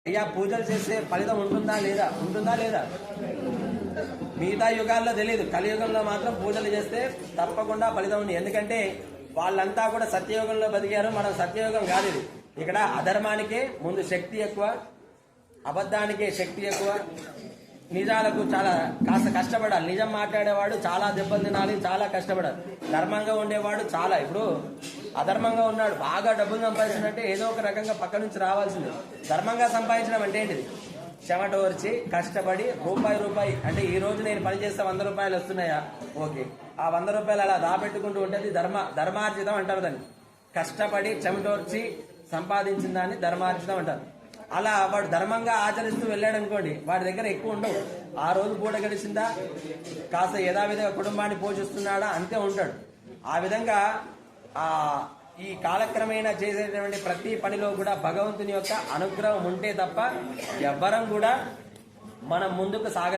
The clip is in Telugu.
అయ్యా పూజలు చేస్తే ఫలితం ఉంటుందా లేదా మిగతా యుగాల్లో తెలియదు, కలియుగంలో మాత్రం పూజలు చేస్తే తప్పకుండా ఫలితం ఉంది. ఎందుకంటే వాళ్ళంతా కూడా సత్యయుగంలో బతికారు, మనం సత్యయుగం కాదు ఇది. ఇక్కడ అధర్మానికే ముందు శక్తి ఎక్కువ, అబద్ధానికే శక్తి ఎక్కువ, నిజాలకు చాలా కాస్త కష్టపడాలి. నిజం మాట్లాడేవాడు చాలా దెబ్బలు తినాలి, చాలా కష్టపడాలి. ధర్మంగా ఉండేవాడు చాలా, ఇప్పుడు అధర్మంగా ఉన్నాడు బాగా డబ్బులు సంపాదించినట్టే ఏదో ఒక రకంగా పక్క నుంచి రావాల్సింది. ధర్మంగా సంపాదించడం అంటే ఏంటిది? చెమట ఓర్చి కష్టపడి రూపాయి అంటే ఈ రోజు నేను పని చేస్తే 100 రూపాయలు వస్తున్నాయా, ఓకే, ఆ 100 రూపాయలు అలా దాపెట్టుకుంటూ ఉంటుంది ధర్మార్జితం అంటారు దాన్ని. కష్టపడి చెమటోర్చి సంపాదించిన దాన్ని ధర్మార్జితం అంటారు. అలా వాడు ధర్మంగా ఆచరిస్తూ వెళ్ళాడు అనుకోండి, వాడి దగ్గర ఎక్కువ ఉండవు. ఆ రోజు పూట గడిచిందా, కాస్త యథావిధిగా కుటుంబాన్ని పోషిస్తున్నాడా, అంతే ఉంటాడు. ఆ విధంగా ఈ కాలక్రమేణా చేసేటువంటి ప్రతి పనిలో కూడా భగవంతుని యొక్క అనుగ్రహం ఉంటే తప్ప ఎవ్వరం కూడా మనం ముందుకు